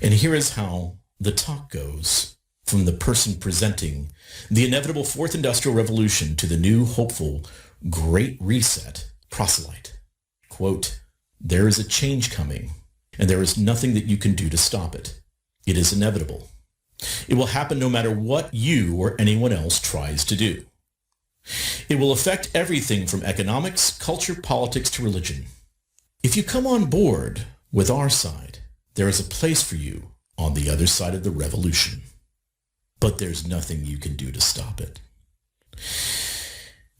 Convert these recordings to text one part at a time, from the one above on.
And here is how the talk goes from the person presenting the inevitable Fourth Industrial Revolution to the new, hopeful, Great Reset proselyte. Quote, "There is a change coming, and there is nothing that you can do to stop it. It is inevitable. It will happen no matter what you or anyone else tries to do. It will affect everything from economics, culture, politics, to religion. If you come on board with our side, there is a place for you on the other side of the revolution. But there's nothing you can do to stop it.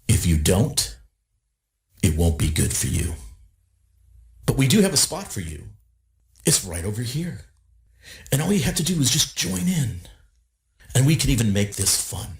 If you don't, it won't be good for you. But we do have a spot for you. It's right over here. And all you have to do is just join in. And we can even make this fun."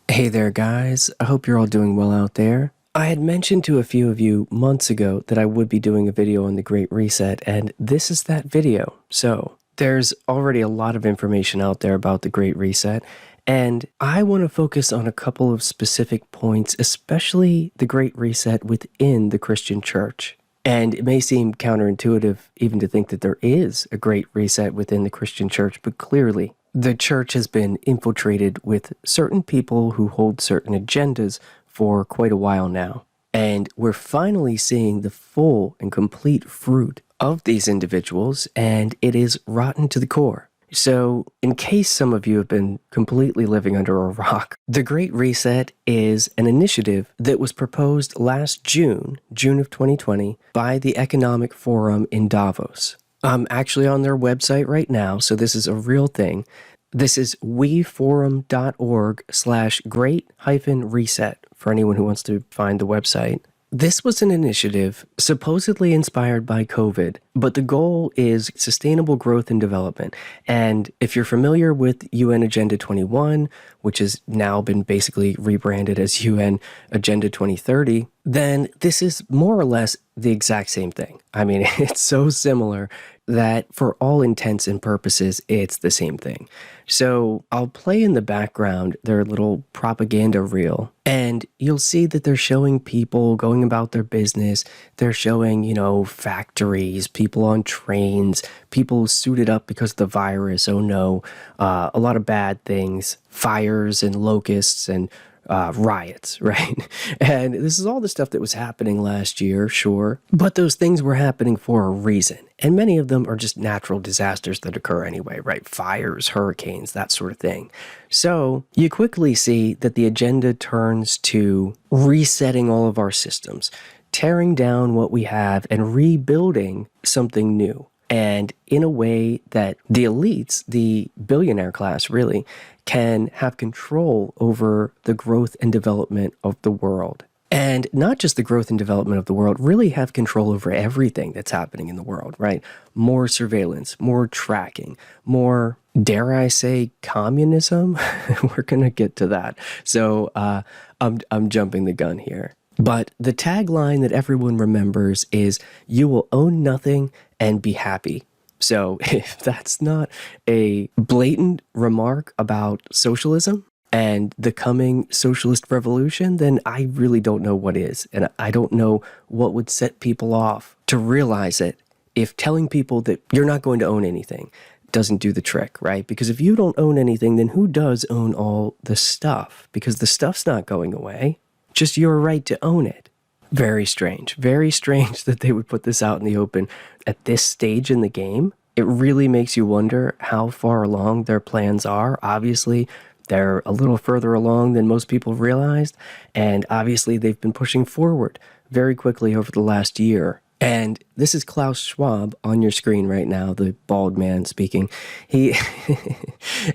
Hey there, guys. I hope you're all doing well out there. I had mentioned to a few of you months ago that I would be doing a video on the Great Reset, and this is that video. So there's already a lot of information out there about the Great Reset, and I want to focus on a couple of specific points, especially the Great Reset within the Christian church. And it may seem counterintuitive even to think that there is a Great Reset within the Christian church, but clearly the church has been infiltrated with certain people who hold certain agendas for quite a while now. And we're finally seeing the full and complete fruit of these individuals, and it is rotten to the core. So, in case some of you have been completely living under a rock, the Great Reset is an initiative that was proposed last June of 2020, by the Economic Forum in Davos. I'm actually on their website right now, so this is a real thing. This is weforum.org/great-reset for anyone who wants to find the website. This was an initiative supposedly inspired by COVID, but the goal is sustainable growth and development. And if you're familiar with UN Agenda 21, which has now been basically rebranded as UN Agenda 2030, then this is more or less the exact same thing. I mean, it's so similar that for all intents and purposes, it's the same thing. So I'll play in the background their little propaganda reel, and you'll see that they're showing people going about their business. They're showing, factories, people on trains, people suited up because of the virus. Oh no, a lot of bad things, fires and locusts and riots, right? And this is all the stuff that was happening last year, sure, but those things were happening for a reason. And many of them are just natural disasters that occur anyway, right? Fires, hurricanes, that sort of thing. So you quickly see that the agenda turns to resetting all of our systems, tearing down what we have and rebuilding something new. And in a way that the elites, the billionaire class really, can have control over the growth and development of the world. And not just the growth and development of the world, really have control over everything that's happening in the world, right? More surveillance, more tracking, more, dare I say, communism? We're going to get to that. So I'm jumping the gun here. But the tagline that everyone remembers is, "You will own nothing and be happy." So if that's not a blatant remark about socialism and the coming socialist revolution, then I really don't know what is. And I don't know what would set people off to realize it if telling people that you're not going to own anything doesn't do the trick, right? Because if you don't own anything, then who does own all the stuff? Because the stuff's not going away. Just your right to own it. Very strange that they would put this out in the open at this stage in the game. It really makes you wonder how far along their plans are. Obviously, they're a little further along than most people realized, and obviously they've been pushing forward very quickly over the last year. And this is Klaus Schwab on your screen right now, the bald man speaking.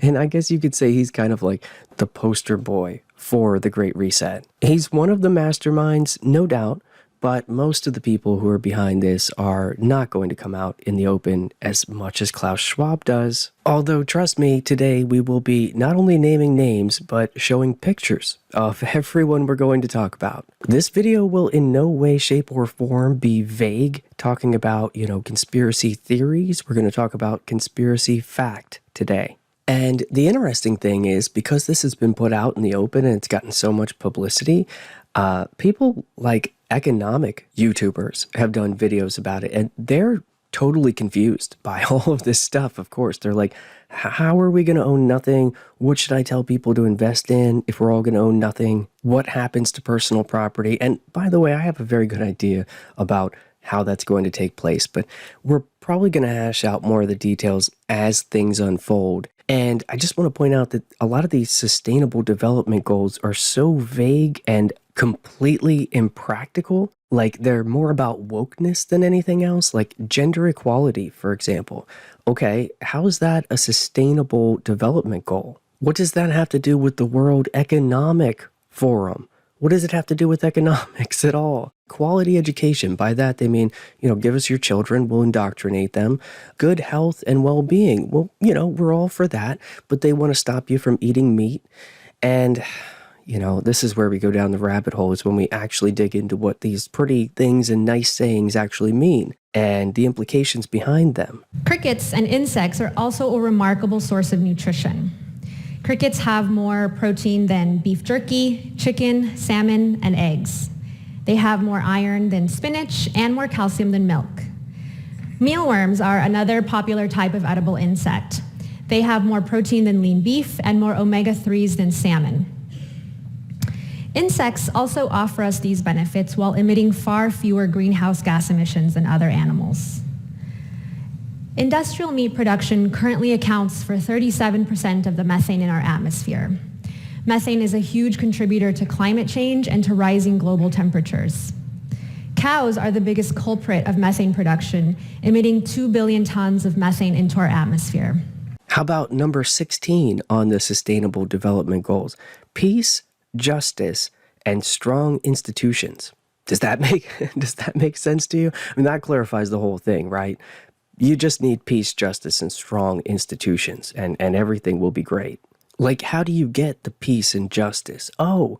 And I guess you could say he's kind of like the poster boy for the Great Reset. He's one of the masterminds, no doubt, but most of the people who are behind this are not going to come out in the open as much as Klaus Schwab does. Although, trust me, today we will be not only naming names, but showing pictures of everyone we're going to talk about. This video will in no way, shape, or form be vague, talking about, conspiracy theories. We're going to talk about conspiracy fact today. And the interesting thing is, because this has been put out in the open and it's gotten so much publicity, people like economic YouTubers have done videos about it, and they're totally confused by all of this stuff, of course. They're like, how are we going to own nothing? What should I tell people to invest in if we're all going to own nothing? What happens to personal property? And by the way, I have a very good idea about how that's going to take place, but we're probably going to hash out more of the details as things unfold. And I just want to point out that a lot of these sustainable development goals are so vague and completely impractical. Like, they're more about wokeness than anything else, like gender equality, for example. Okay, how is that a sustainable development goal? What does that have to do with the World Economic Forum? What does it have to do with economics at all? Quality education, by that they mean, give us your children, we'll indoctrinate them. Good health and well-being, well, we're all for that, but they want to stop you from eating meat. And, this is where we go down the rabbit hole, is when we actually dig into what these pretty things and nice sayings actually mean and the implications behind them. Crickets and insects are also a remarkable source of nutrition. Crickets have more protein than beef jerky, chicken, salmon, and eggs. They have more iron than spinach and more calcium than milk. Mealworms are another popular type of edible insect. They have more protein than lean beef and more omega-3s than salmon. Insects also offer us these benefits while emitting far fewer greenhouse gas emissions than other animals. Industrial meat production currently accounts for 37% of the methane in our atmosphere. Methane is a huge contributor to climate change and to rising global temperatures. Cows are the biggest culprit of methane production, emitting 2 billion tons of methane into our atmosphere. How about number 16 on the Sustainable Development Goals? Peace, justice, and strong institutions. Does that make sense to you? I mean, that clarifies the whole thing, right? You just need peace, justice, and strong institutions, and everything will be great. Like, how do you get the peace and justice? Oh,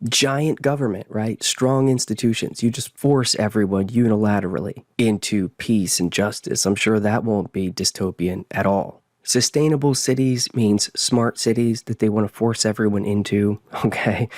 giant government, right? Strong institutions. You just force everyone unilaterally into peace and justice. I'm sure that won't be dystopian at all. Sustainable cities means smart cities that they want to force everyone into, okay?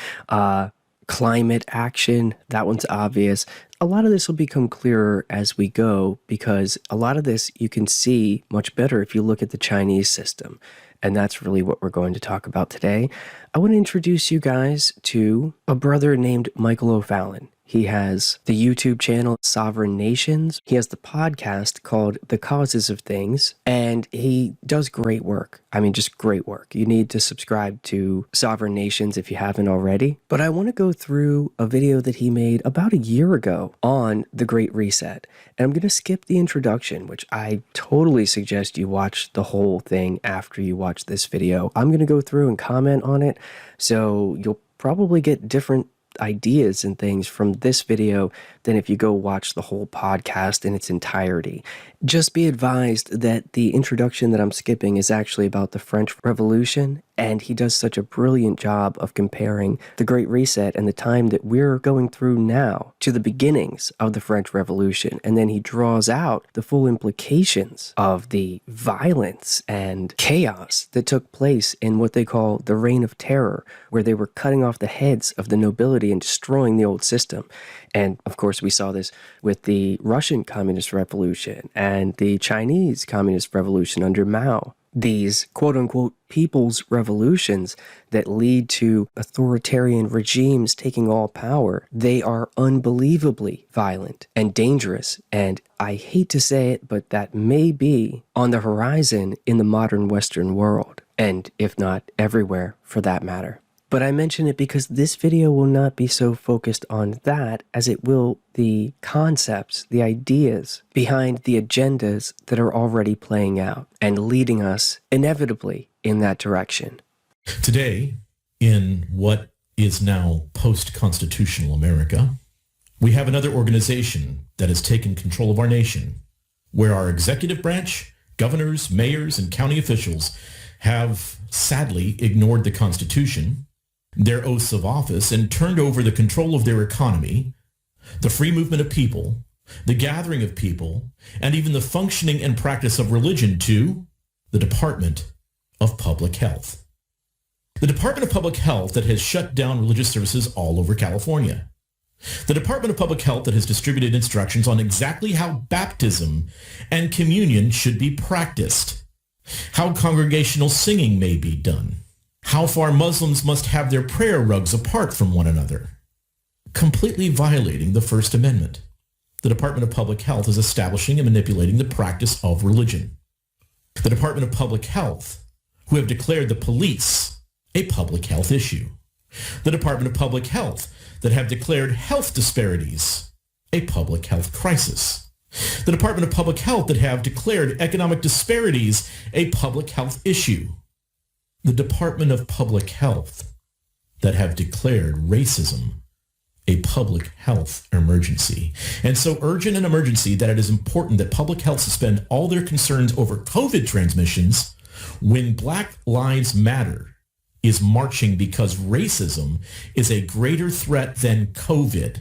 Climate action, that one's obvious. A lot of this will become clearer as we go, because a lot of this you can see much better if you look at the Chinese system. And that's really what we're going to talk about today. I want to introduce you guys to a brother named Michael O'Fallon. He has the YouTube channel Sovereign Nations. He has the podcast called The Causes of Things, and he does great work. I mean, just great work. You need to subscribe to Sovereign Nations if you haven't already. But I want to go through a video that he made about a year ago on the Great Reset. And I'm going to skip the introduction, which I totally suggest you watch the whole thing after you watch this video. I'm going to go through and comment on it, so you'll probably get different ideas and things from this video than if you go watch the whole podcast in its entirety. Just be advised that the introduction that I'm skipping is actually about the French Revolution, and he does such a brilliant job of comparing the Great Reset and the time that we're going through now to the beginnings of the French Revolution, and then he draws out the full implications of the violence and chaos that took place in what they call the Reign of Terror, where they were cutting off the heads of the nobility and destroying the old system. And of course, we saw this with the Russian Communist Revolution and the Chinese Communist Revolution under Mao. These quote-unquote people's revolutions that lead to authoritarian regimes taking all power, they are unbelievably violent and dangerous. And I hate to say it, but that may be on the horizon in the modern Western world, and if not everywhere for that matter. But I mention it because this video will not be so focused on that as it will the concepts, the ideas behind the agendas that are already playing out and leading us inevitably in that direction. Today, in what is now post-constitutional America, we have another organization that has taken control of our nation, where our executive branch, governors, mayors, and county officials have sadly ignored the Constitution, their oaths of office, and turned over the control of their economy, the free movement of people, the gathering of people, and even the functioning and practice of religion to the Department of Public Health. The Department of Public Health that has shut down religious services all over California. The Department of Public Health that has distributed instructions on exactly how baptism and communion should be practiced, how congregational singing may be done, how far Muslims must have their prayer rugs apart from one another, completely violating the First Amendment. The Department of Public Health is establishing and manipulating the practice of religion. The Department of Public Health, who have declared the police a public health issue. The Department of Public Health that have declared health disparities a public health crisis. The Department of Public Health that have declared economic disparities a public health issue. The Department of Public Health that have declared racism a public health emergency. And so urgent an emergency that it is important that public health suspend all their concerns over COVID transmissions when Black Lives Matter is marching because racism is a greater threat than COVID.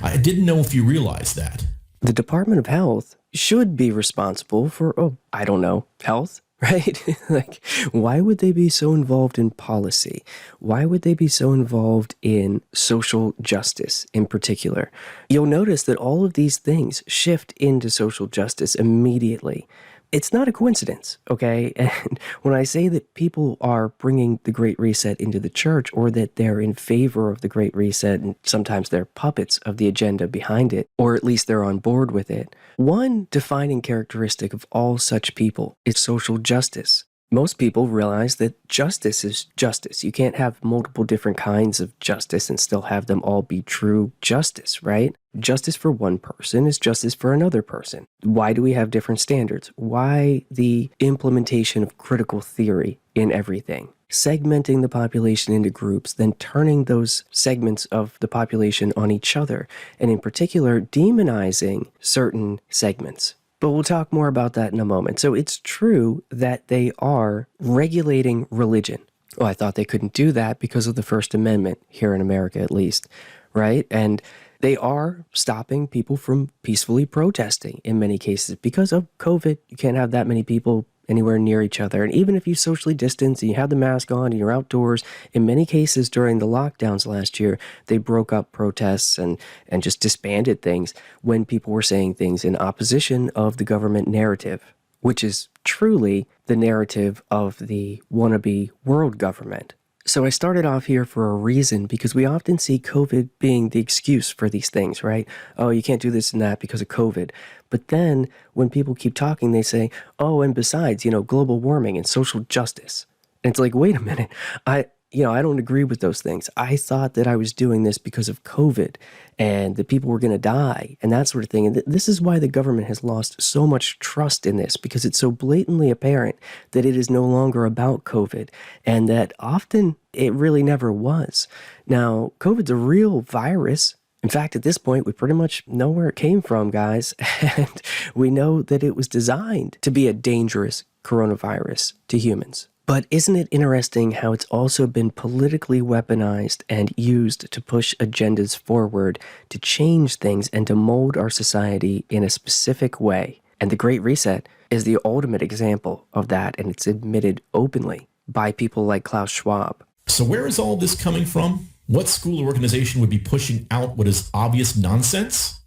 I didn't know if you realized that. The Department of Health should be responsible for, I don't know, health, right? Like, why would they be so involved in policy? Why would they be so involved in social justice in particular? You'll notice that all of these things shift into social justice immediately. It's not a coincidence, okay? And when I say that people are bringing the Great Reset into the church, or that they're in favor of the Great Reset, and sometimes they're puppets of the agenda behind it, or at least they're on board with it, one defining characteristic of all such people is social justice. Most people realize that justice is justice. You can't have multiple different kinds of justice and still have them all be true justice, right? Justice for one person is justice for another person. Why do we have different standards? Why the implementation of critical theory in everything? Segmenting the population into groups, then turning those segments of the population on each other, and in particular, demonizing certain segments. But we'll talk more about that in a moment. So it's true that they are regulating religion. Well, I thought they couldn't do that because of the First Amendment, here in America at least, right? And they are stopping people from peacefully protesting in many cases. Because of COVID, you can't have that many people anywhere near each other. And even if you socially distance and you have the mask on and you're outdoors, in many cases during the lockdowns last year, they broke up protests and just disbanded things when people were saying things in opposition of the government narrative, which is truly the narrative of the wannabe world government. So I started off here for a reason, because we often see COVID being the excuse for these things, right? Oh, you can't do this and that because of COVID. But then when people keep talking, they say, oh, and besides, global warming and social justice. And it's like, wait a minute, I don't agree with those things. I thought that I was doing this because of COVID and that people were going to die and that sort of thing. And this is why the government has lost so much trust in this, because it's so blatantly apparent that it is no longer about COVID, and that often it really never was. Now, COVID's a real virus. In fact, at this point, we pretty much know where it came from, guys. And we know that it was designed to be a dangerous coronavirus to humans. But isn't it interesting how it's also been politically weaponized and used to push agendas forward, to change things and to mold our society in a specific way? And the Great Reset is the ultimate example of that, and it's admitted openly by people like Klaus Schwab. So where is all this coming from? What school or organization would be pushing out what is obvious nonsense?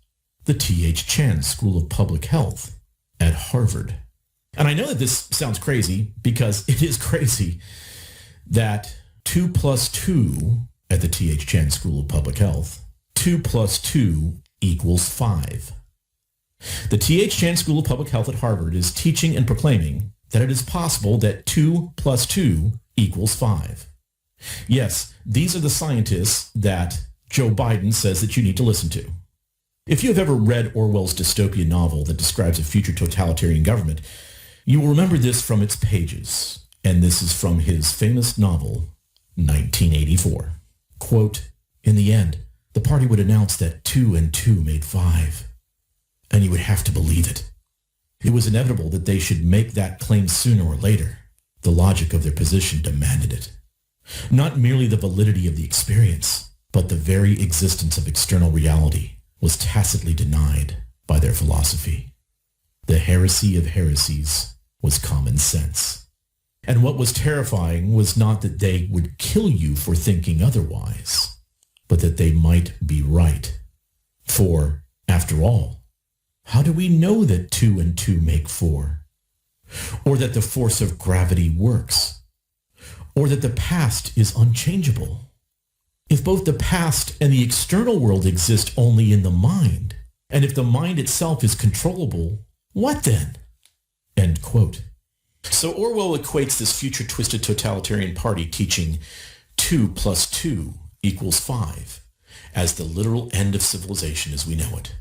The T.H. Chan School of Public Health at Harvard. And I know that this sounds crazy, because it is crazy that 2 + 2 at the T.H. Chan School of Public Health, 2 + 2 = 5. The T.H. Chan School of Public Health at Harvard is teaching and proclaiming that it is possible that 2 + 2 = 5. Yes, these are the scientists that Joe Biden says that you need to listen to. If you have ever read Orwell's dystopian novel that describes a future totalitarian government, you will remember this from its pages, and this is from his famous novel, 1984. Quote, "In the end, the party would announce that 2 and 2 made 5, and you would have to believe it. It was inevitable that they should make that claim sooner or later. The logic of their position demanded it. Not merely the validity of the experience, but the very existence of external reality was tacitly denied by their philosophy. The heresy of heresies was common sense. And what was terrifying was not that they would kill you for thinking otherwise, but that they might be right. For, after all, how do we know that 2 and 2 make 4? Or that the force of gravity works? Or that the past is unchangeable? If both the past and the external world exist only in the mind, and if the mind itself is controllable, what then? End quote. So Orwell equates this future-twisted totalitarian party teaching 2 plus 2 equals 5 as the literal end of civilization as we know it.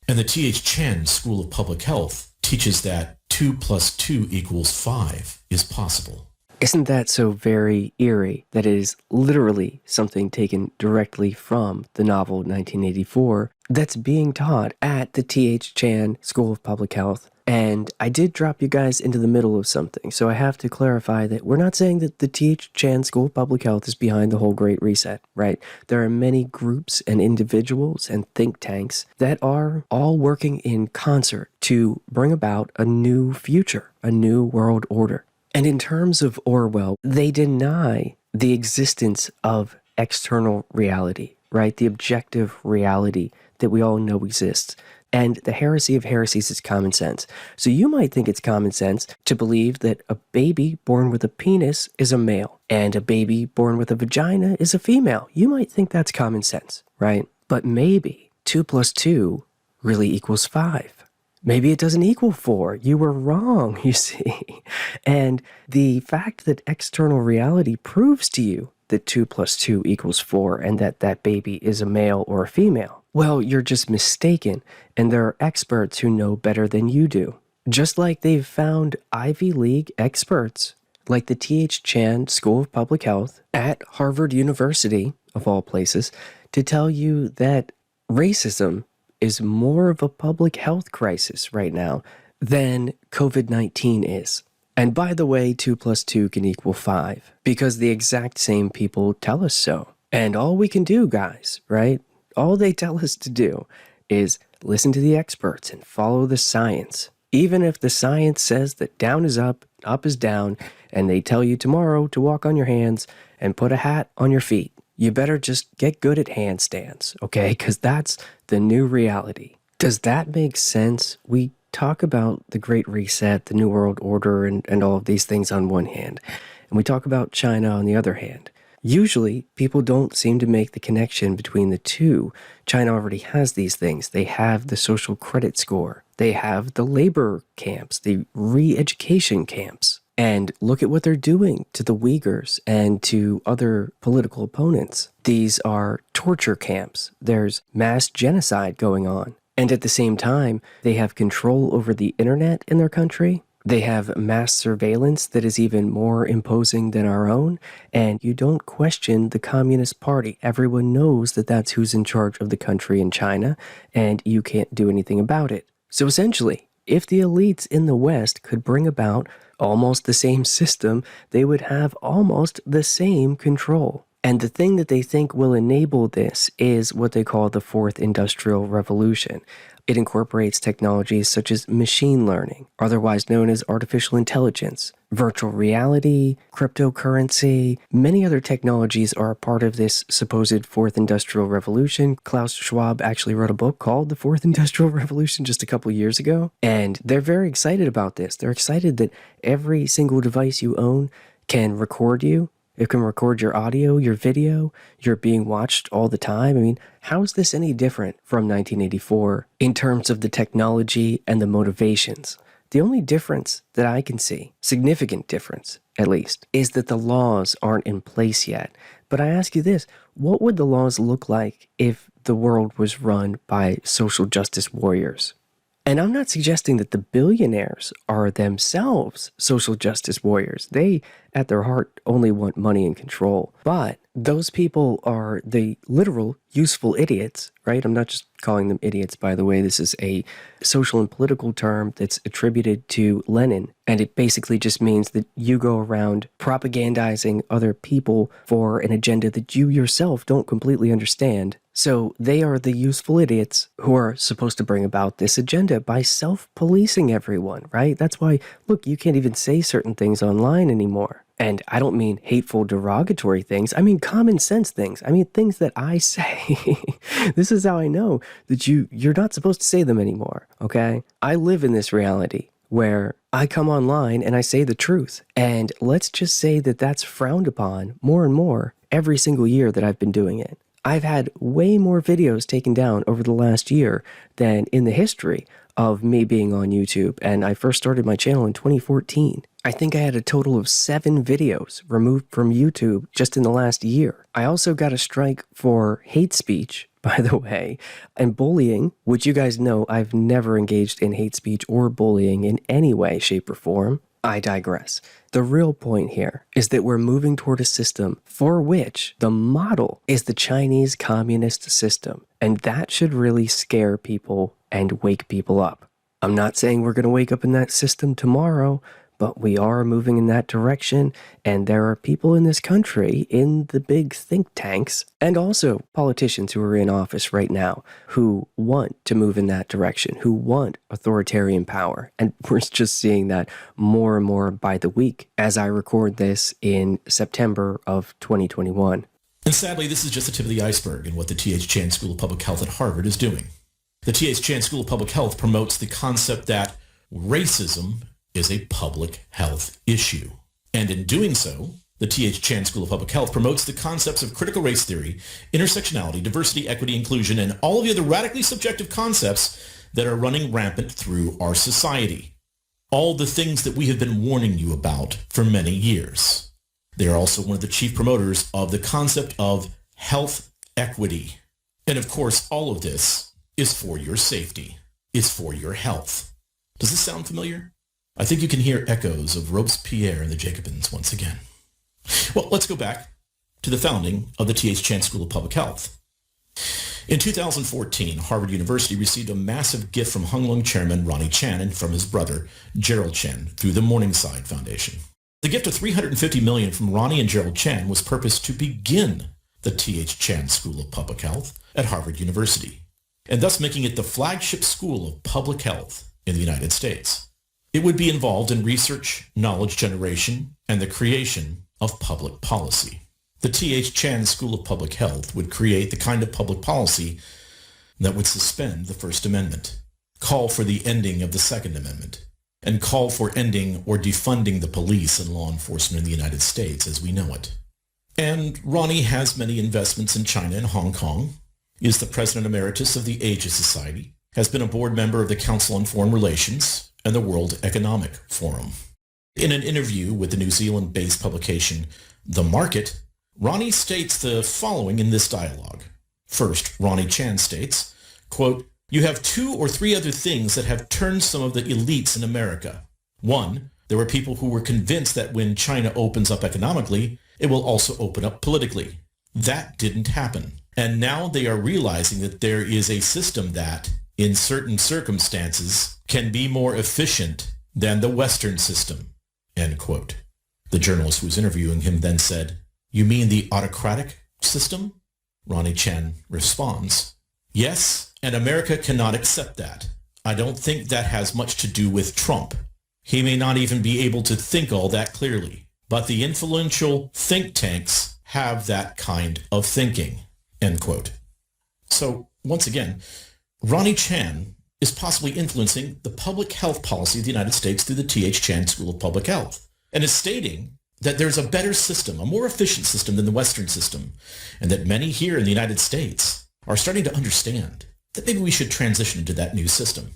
And the T.H. Chan School of Public Health teaches that 2 plus 2 equals 5 is possible. Isn't that so very eerie that it is literally something taken directly from the novel 1984 that's being taught at the T.H. Chan School of Public Health? And I did drop you guys into the middle of something, so I have to clarify that we're not saying that the T.H. Chan School of Public Health is behind the whole Great Reset, right? There are many groups and individuals and think tanks that are all working in concert to bring about a new future, a new world order. And in terms of Orwell, they deny the existence of external reality, right? The objective reality that we all know exists. And the heresy of heresies is common sense. So you might think it's common sense to believe that a baby born with a penis is a male and a baby born with a vagina is a female. You might think that's common sense, right? But maybe 2 plus 2 really equals 5. Maybe it doesn't equal 4. You were wrong, you see. And the fact that external reality proves to you that 2 plus 2 equals 4 and that that baby is a male or a female, well, you're just mistaken, and there are experts who know better than you do. Just like they've found Ivy League experts, like the T.H. Chan School of Public Health at Harvard University, of all places, to tell you that racism is more of a public health crisis right now than COVID-19 is. And by the way, 2 plus 2 can equal 5, because the exact same people tell us so. And all we can do, guys, right? All they tell us to do is listen to the experts and follow the science. Even if the science says that down is up is down, and they tell you tomorrow to walk on your hands and put a hat on your feet, you better just get good at handstands, okay? Because that's the new reality. Does that make sense? We talk about the Great Reset, the New World Order, and all of these things on one hand, and we talk about China on the other hand. Usually, people don't seem to make the connection between the two. China already has these things. They have the social credit score. They have the labor camps, the re-education camps. And look at what they're doing to the Uyghurs and to other political opponents. These are torture camps. There's mass genocide going on. And at the same time, they have control over the internet in their country. They have mass surveillance that is even more imposing than our own. And you don't question the Communist Party. Everyone knows that that's who's in charge of the country in China, and you can't do anything about it. So essentially, if the elites in the West could bring about almost the same system, they would have almost the same control. And the thing that they think will enable this is what they call the Fourth Industrial Revolution. It incorporates technologies such as machine learning, otherwise known as artificial intelligence, virtual reality, cryptocurrency. Many other technologies are a part of this supposed Fourth Industrial Revolution. Klaus Schwab actually wrote a book called The Fourth Industrial Revolution just a couple years ago, and they're very excited about this. They're excited that every single device you own can record you. It can record your audio, your video, you're being watched all the time. I mean, how is this any different from 1984 in terms of the technology and the motivations? The only difference that I can see, significant difference at least, is that the laws aren't in place yet. But I ask you this, what would the laws look like if the world was run by social justice warriors? And I'm not suggesting that the billionaires are themselves social justice warriors. They, at their heart, only want money and control. But those people are the literal useful idiots, right? I'm not just calling them idiots, by the way. This is a social and political term that's attributed to Lenin. And it basically just means that you go around propagandizing other people for an agenda that you yourself don't completely understand. So they are the useful idiots who are supposed to bring about this agenda by self-policing everyone, right? That's why, look, you can't even say certain things online anymore. anymore. And I don't mean hateful, derogatory things. I mean common sense things. I mean things that I say. This is how I know that you're not supposed to say them anymore, okay? I live in this reality where I come online and I say the truth. And let's just say that that's frowned upon more and more every single year that I've been doing it. I've had way more videos taken down over the last year than in the history of me being on YouTube, and I first started my channel in 2014. I think I had a total of 7 videos removed from YouTube just in the last year. I also got a strike for hate speech, by the way, and bullying, which you guys know I've never engaged in hate speech or bullying in any way, shape, or form. I digress. The real point here is that we're moving toward a system for which the model is the Chinese communist system, and that should really scare people and wake people up. I'm not saying we're going to wake up in that system tomorrow, but we are moving in that direction, and there are people in this country, in the big think tanks, and also politicians who are in office right now, who want to move in that direction, who want authoritarian power. And we're just seeing that more and more by the week as I record this in September of 2021. And sadly, this is just the tip of the iceberg in what the T.H. Chan School of Public Health at Harvard is doing. The T.H. Chan School of Public Health promotes the concept that racism is a public health issue. And in doing so, the T.H. Chan School of Public Health promotes the concepts of critical race theory, intersectionality, diversity, equity, inclusion, and all of the other radically subjective concepts that are running rampant through our society. All the things that we have been warning you about for many years. They are also one of the chief promoters of the concept of health equity. And of course, all of this is for your safety, is for your health. Does this sound familiar? I think you can hear echoes of Robespierre and the Jacobins once again. Well, let's go back to the founding of the T.H. Chan School of Public Health. In 2014, Harvard University received a massive gift from Hung Lung chairman Ronnie Chan and from his brother, Gerald Chan, through the Morningside Foundation. The gift of $350 million from Ronnie and Gerald Chan was purposed to begin the T.H. Chan School of Public Health at Harvard University, and thus making it the flagship school of public health in the United States. It would be involved in research, knowledge generation, and the creation of public policy. The T.H. Chan School of Public Health would create the kind of public policy that would suspend the First Amendment, call for the ending of the Second Amendment, and call for ending or defunding the police and law enforcement in the United States as we know it. And Ronnie has many investments in China and Hong Kong, is the president emeritus of the Asia Society, has been a board member of the Council on Foreign Relations and the World Economic Forum. In an interview with the New Zealand-based publication The Market, Ronnie states the following in this dialogue. First, Ronnie Chan states, quote, "You have 2 or 3 other things that have turned some of the elites in America. 1, there were people who were convinced that when China opens up economically, it will also open up politically. That didn't happen. And now they are realizing that there is a system that, in certain circumstances, can be more efficient than the Western system," end quote. The journalist who was interviewing him then said, "You mean the autocratic system?" Ronnie Chan responds, "Yes, and America cannot accept that. I don't think that has much to do with Trump. He may not even be able to think all that clearly, but the influential think tanks have that kind of thinking," end quote. So, once again, Ronnie Chan is possibly influencing the public health policy of the United States through the T.H. Chan School of Public Health, and is stating that there's a better system, a more efficient system than the Western system, and that many here in the United States are starting to understand that maybe we should transition into that new system.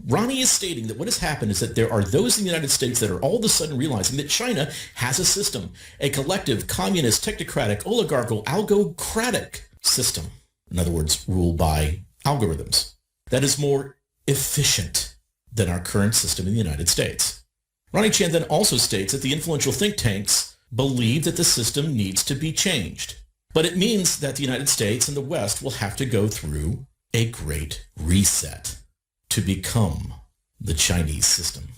Ronnie is stating that what has happened is that there are those in the United States that are all of a sudden realizing that China has a system, a collective, communist, technocratic, oligarchical, algocratic system. In other words, ruled by algorithms, that is more efficient than our current system in the United States. Ronnie Chan then also states that the influential think tanks believe that the system needs to be changed, but it means that the United States and the West will have to go through a great reset to become the Chinese system.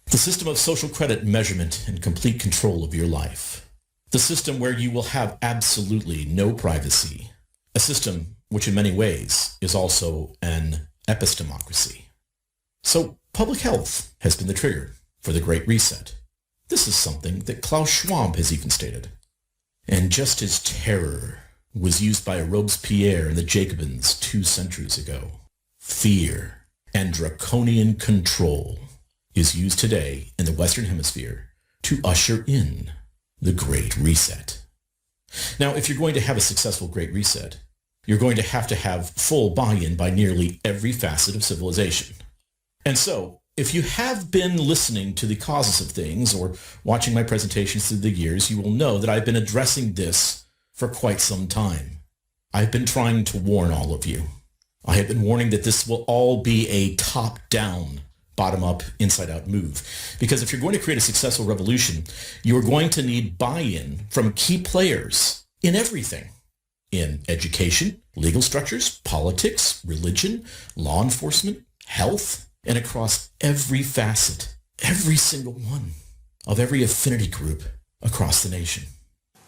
The system of social credit measurement and complete control of your life. The system where you will have absolutely no privacy. A system which in many ways is also an epistemocracy. So public health has been the trigger for the Great Reset. This is something that Klaus Schwab has even stated. And just as terror was used by Robespierre and the Jacobins 2 centuries ago, fear and draconian control is used today in the Western Hemisphere to usher in the Great Reset. Now, if you're going to have a successful Great Reset, you're going to have full buy-in by nearly every facet of civilization. And so, if you have been listening to the causes of things or watching my presentations through the years, you will know that I've been addressing this for quite some time. I've been trying to warn all of you. I have been warning that this will all be a top-down, bottom-up, inside-out move. Because if you're going to create a successful revolution, you're going to need buy-in from key players in everything. In education, legal structures, politics, religion, law enforcement, health, and across every facet, every single one of every affinity group across the nation.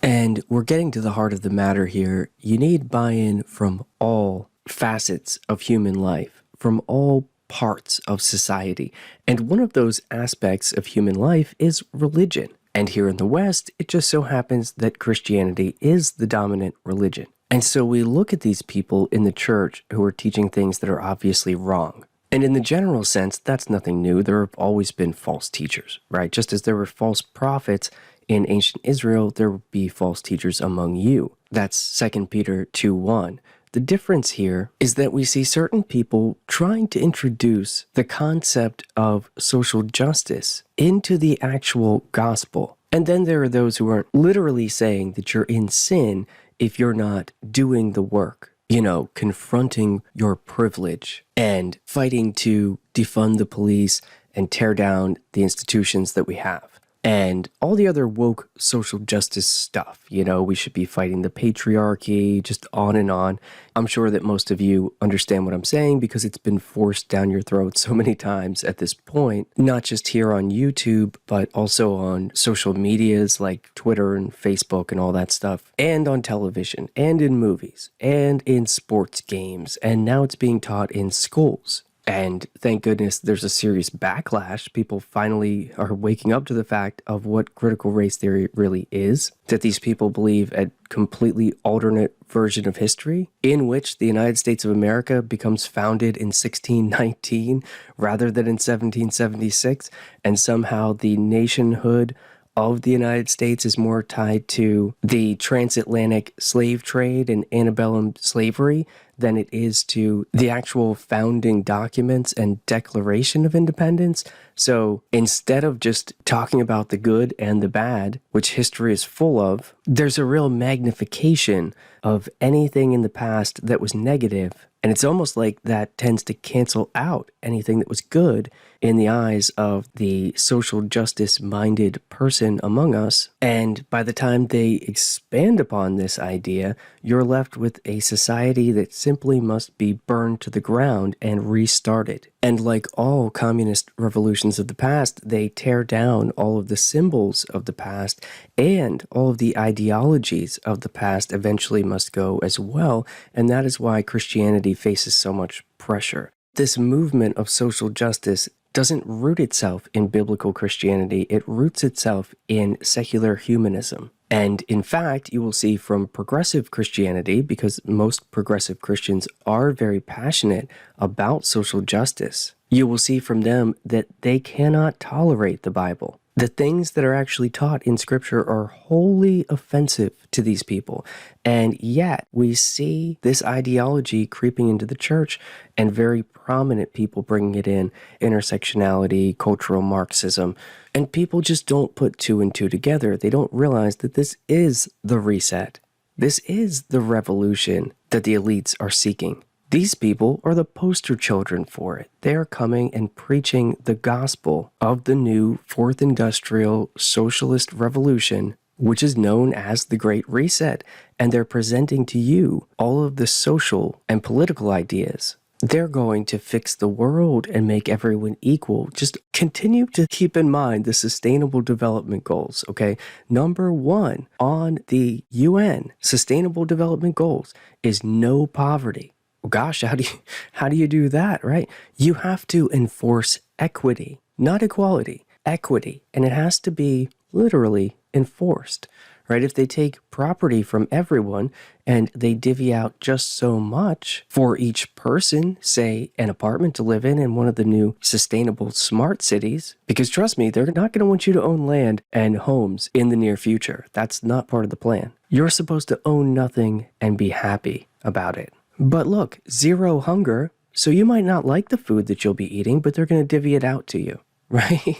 And we're getting to the heart of the matter here. You need buy-in from all facets of human life, from all parts of society. And one of those aspects of human life is religion. And here in the West, it just so happens that Christianity is the dominant religion. And so we look at these people in the church who are teaching things that are obviously wrong. And in the general sense, that's nothing new. There have always been false teachers, right? Just as there were false prophets in ancient Israel, there would be false teachers among you. That's 2 Peter 2:1. The difference here is that we see certain people trying to introduce the concept of social justice into the actual gospel. And then there are those who aren't literally saying that you're in sin if you're not doing the work. You know, confronting your privilege and fighting to defund the police and tear down the institutions that we have. And all the other woke social justice stuff. You know, we should be fighting the patriarchy, just on and on. I'm sure that most of you understand what I'm saying because it's been forced down your throat so many times at this point, not just here on YouTube, but also on social medias like Twitter and Facebook and all that stuff, and on television, and in movies, and in sports games, and now it's being taught in schools. And thank goodness there's a serious backlash. People finally are waking up to the fact of what critical race theory really is, that these people believe a completely alternate version of history in which the United States of America becomes founded in 1619 rather than in 1776, and somehow the nationhood of the United States is more tied to the transatlantic slave trade and antebellum slavery than it is to the actual founding documents and Declaration of Independence. So instead of just talking about the good and the bad, which history is full of, there's a real magnification of anything in the past that was negative. And it's almost like that tends to cancel out anything that was good in the eyes of the social justice-minded person among us. And by the time they expand upon this idea, you're left with a society that simply must be burned to the ground and restarted. And like all communist revolutions of the past, they tear down all of the symbols of the past, and all of the ideologies of the past eventually must go as well. And that is why Christianity faces so much pressure. This movement of social justice doesn't root itself in biblical Christianity. It roots itself in secular humanism. And in fact, you will see from progressive Christianity, because most progressive Christians are very passionate about social justice, you will see from them that they cannot tolerate the Bible. The things that are actually taught in Scripture are wholly offensive to these people. And yet, we see this ideology creeping into the church and very prominent people bringing it in, intersectionality, cultural Marxism. And people just don't put two and two together. They don't realize that this is the reset. This is the revolution that the elites are seeking. These people are the poster children for it. They are coming and preaching the gospel of the new Fourth Industrial Socialist Revolution, which is known as the Great Reset, and they're presenting to you all of the social and political ideas. They're going to fix the world and make everyone equal. Just continue to keep in mind the Sustainable Development Goals, okay? Number 1 on the UN Sustainable Development Goals is no poverty. Well, gosh, how do you do that, right? You have to enforce equity, not equality. equity, and it has to be literally enforced, right? If they take property from everyone and they divvy out just so much for each person, say an apartment to live in one of the new sustainable smart cities, because trust me, they're not going to want you to own land and homes in the near future. That's not part of the plan. You're supposed to own nothing and be happy about it. But look, zero hunger, so you might not like the food that you'll be eating, but they're going to divvy it out to you, right?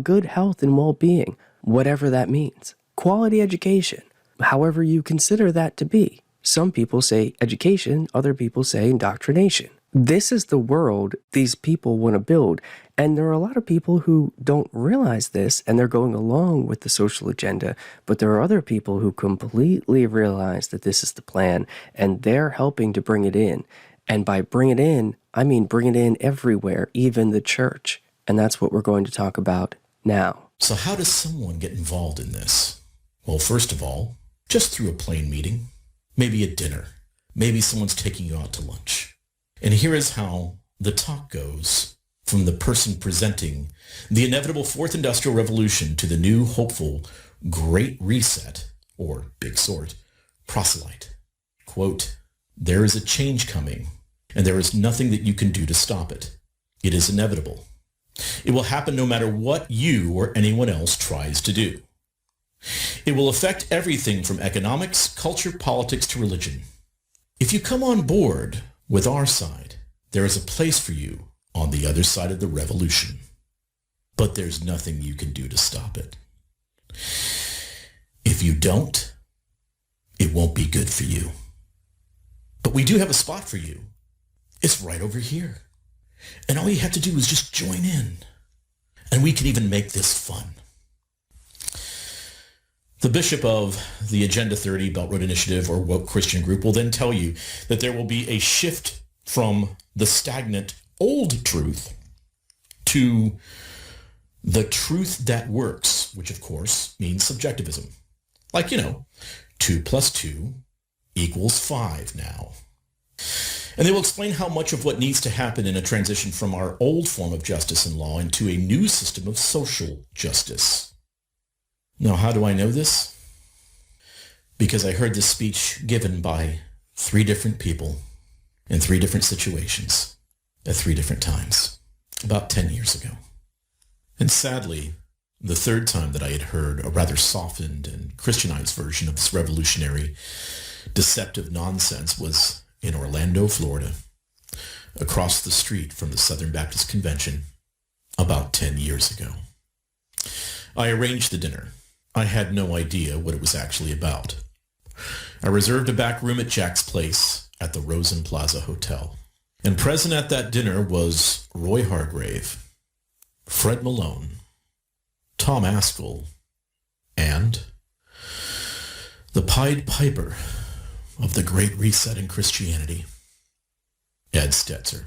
Good health and well-being, whatever that means. Quality education, however you consider that to be. Some people say education, other people say indoctrination. This is the world these people want to build, and there are a lot of people who don't realize this, and they're going along with the social agenda, but there are other people who completely realize that this is the plan, and they're helping to bring it in. And by bring it in, I mean bring it in everywhere, even the church. And that's what we're going to talk about now. So how does someone get involved in this? Well, first of all, just through a plain meeting, maybe a dinner, maybe someone's taking you out to lunch. And here is how the talk goes from the person presenting the inevitable fourth industrial revolution to the new hopeful Great Reset, or Big Sort, proselyte. Quote, "There is a change coming, and there is nothing that you can do to stop it. It is inevitable. It will happen no matter what you or anyone else tries to do. It will affect everything from economics, culture, politics, to religion. If you come on board with our side, there is a place for you on the other side of the revolution. But there's nothing you can do to stop it. If you don't, it won't be good for you. But we do have a spot for you. It's right over here. And all you have to do is just join in. And we can even make this fun." The bishop of the Agenda 30 Belt Road Initiative or Woke Christian Group will then tell you that there will be a shift from the stagnant old truth to the truth that works, which of course means subjectivism. Like, 2 plus 2 equals 5 now. And they will explain how much of what needs to happen in a transition from our old form of justice and law into a new system of social justice. Now, how do I know this? Because I heard this speech given by 3 different people in 3 different situations at 3 different times, about 10 years ago. And sadly, the 3rd time that I had heard a rather softened and Christianized version of this revolutionary, deceptive nonsense was in Orlando, Florida, across the street from the Southern Baptist Convention about 10 years ago. I arranged the dinner. I had no idea what it was actually about. I reserved a back room at Jack's place at the Rosen Plaza Hotel. And present at that dinner was Roy Hargrave, Fred Malone, Tom Askell, and the Pied Piper of the Great Reset in Christianity, Ed Stetzer.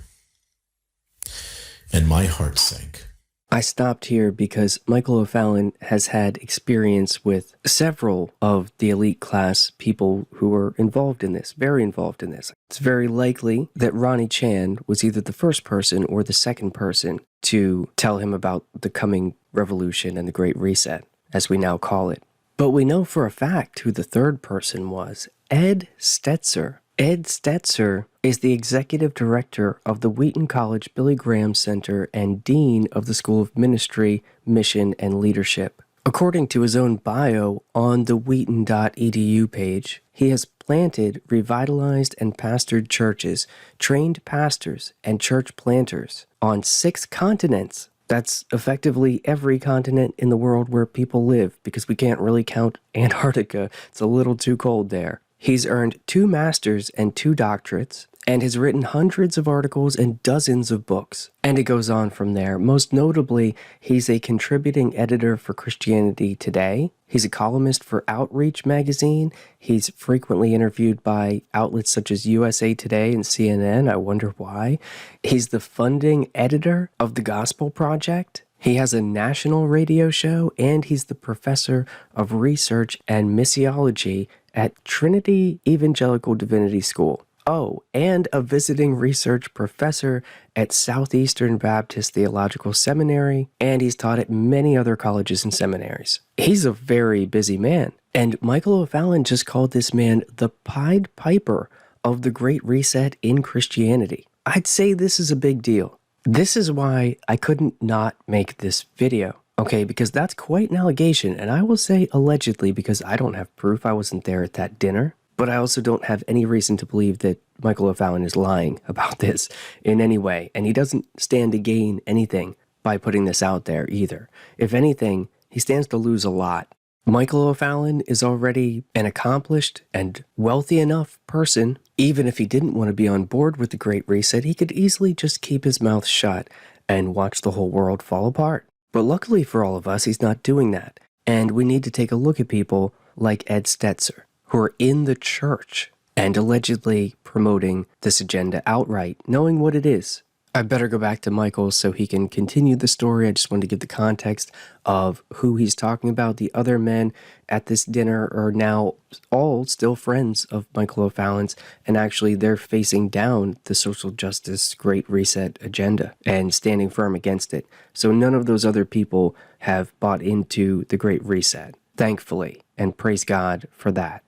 And my heart sank. I stopped here because Michael O'Fallon has had experience with several of the elite class people who were involved in this, very involved in this. It's very likely that Ronnie Chan was either the first person or the second person to tell him about the coming revolution and the Great Reset, as we now call it. But we know for a fact who the third person was, Ed Stetzer. Ed Stetzer is the executive director of the Wheaton College Billy Graham Center and dean of the School of Ministry, Mission, and Leadership. According to his own bio on the wheaton.edu page, he has planted, revitalized, and pastored churches, trained pastors, and church planters on 6 continents. That's effectively every continent in the world where people live, because we can't really count Antarctica. It's a little too cold there. He's earned 2 masters and 2 doctorates, and has written hundreds of articles and dozens of books. And it goes on from there. Most notably, he's a contributing editor for Christianity Today. He's a columnist for Outreach magazine. He's frequently interviewed by outlets such as USA Today and CNN. I wonder why. He's the funding editor of The Gospel Project. He has a national radio show, and he's the professor of research and missiology at Trinity Evangelical Divinity School. Oh, and a visiting research professor at Southeastern Baptist Theological Seminary, and he's taught at many other colleges and seminaries. He's a very busy man, and Michael O'Fallon just called this man the Pied Piper of the Great Reset in Christianity. I'd say this is a big deal. This is why I couldn't not make this video. Okay, because that's quite an allegation, and I will say allegedly because I don't have proof. I wasn't there at that dinner. But I also don't have any reason to believe that Michael O'Fallon is lying about this in any way, and he doesn't stand to gain anything by putting this out there either. If anything, he stands to lose a lot. Michael O'Fallon is already an accomplished and wealthy enough person. Even if he didn't want to be on board with the Great Reset, he could easily just keep his mouth shut and watch the whole world fall apart. But luckily for all of us, he's not doing that. And we need to take a look at people like Ed Stetzer, who are in the church and allegedly promoting this agenda outright, knowing what it is. I better go back to Michael so he can continue the story. I just wanted to give the context of who he's talking about. The other men at this dinner are now all still friends of Michael O'Fallon's, and actually they're facing down the social justice Great Reset agenda and standing firm against it. So none of those other people have bought into the Great Reset, thankfully, and praise God for that.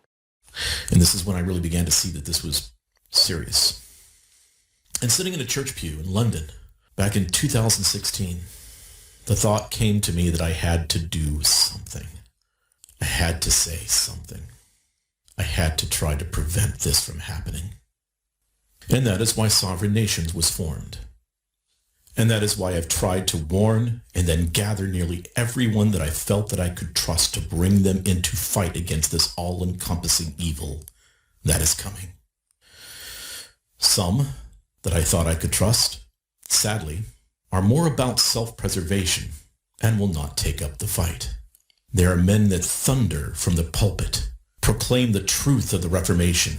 And this is when I really began to see that this was serious. And sitting in a church pew in London back in 2016, the thought came to me that I had to do something. I had to say something. I had to try to prevent this from happening. And that is why Sovereign Nations was formed. And that is why I've tried to warn and then gather nearly everyone that I felt that I could trust to bring them into fight against this all-encompassing evil that is coming. Some that I thought I could trust, sadly, are more about self-preservation and will not take up the fight. There are men that thunder from the pulpit, proclaim the truth of the Reformation,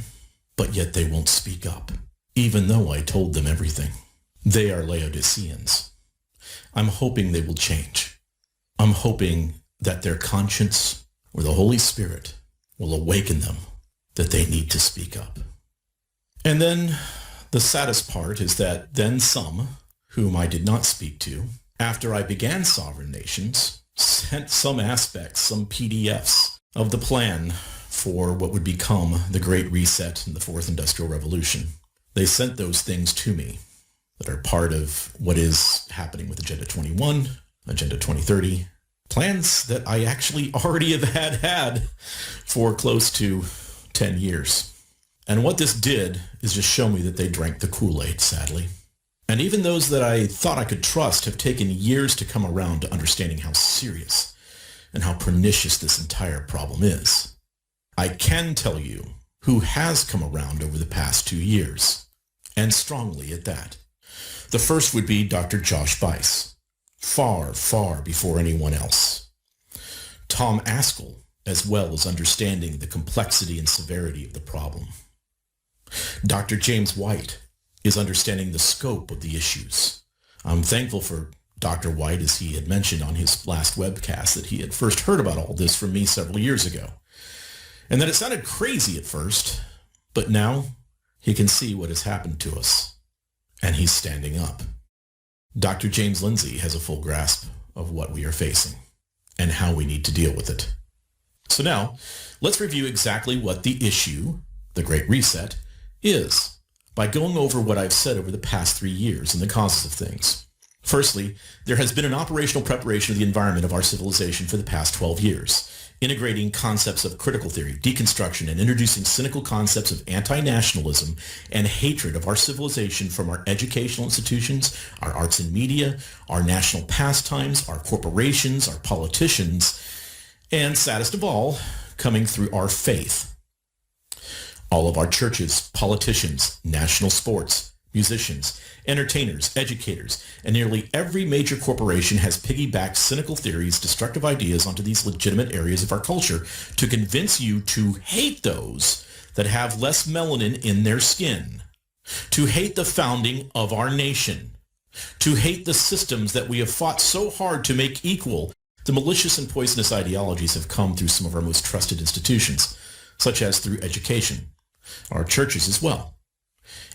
but yet they won't speak up, even though I told them everything. They are Laodiceans. I'm hoping they will change. I'm hoping that their conscience or the Holy Spirit will awaken them that they need to speak up. And then the saddest part is that then some, whom I did not speak to, after I began Sovereign Nations, sent some aspects, some PDFs of the plan for what would become the Great Reset and the Fourth Industrial Revolution. They sent those things to me that are part of what is happening with Agenda 21, Agenda 2030, plans that I actually already have had for close to 10 years. And what this did is just show me that they drank the Kool-Aid, sadly. And even those that I thought I could trust have taken years to come around to understanding how serious and how pernicious this entire problem is. I can tell you who has come around over the past 2 years, and strongly at that. The first would be Dr. Josh Buice, far, far before anyone else. Tom Askell, as well as understanding the complexity and severity of the problem. Dr. James White is understanding the scope of the issues. I'm thankful for Dr. White, as he had mentioned on his last webcast, that he had first heard about all this from me several years ago. And that it sounded crazy at first, but now he can see what has happened to us. And he's standing up. Dr. James Lindsay has a full grasp of what we are facing and how we need to deal with it. So now, let's review exactly what the issue, the Great Reset, is by going over what I've said over the past 3 years and the causes of things. Firstly, there has been an operational preparation of the environment of our civilization for the past 12 years, integrating concepts of critical theory, deconstruction, and introducing cynical concepts of anti-nationalism and hatred of our civilization from our educational institutions, our arts and media, our national pastimes, our corporations, our politicians, and saddest of all, coming through our faith. All of our churches, politicians, national sports, musicians, entertainers, educators, and nearly every major corporation has piggybacked cynical theories, destructive ideas onto these legitimate areas of our culture to convince you to hate those that have less melanin in their skin, to hate the founding of our nation, to hate the systems that we have fought so hard to make equal. The malicious and poisonous ideologies have come through some of our most trusted institutions, such as through education, our churches as well.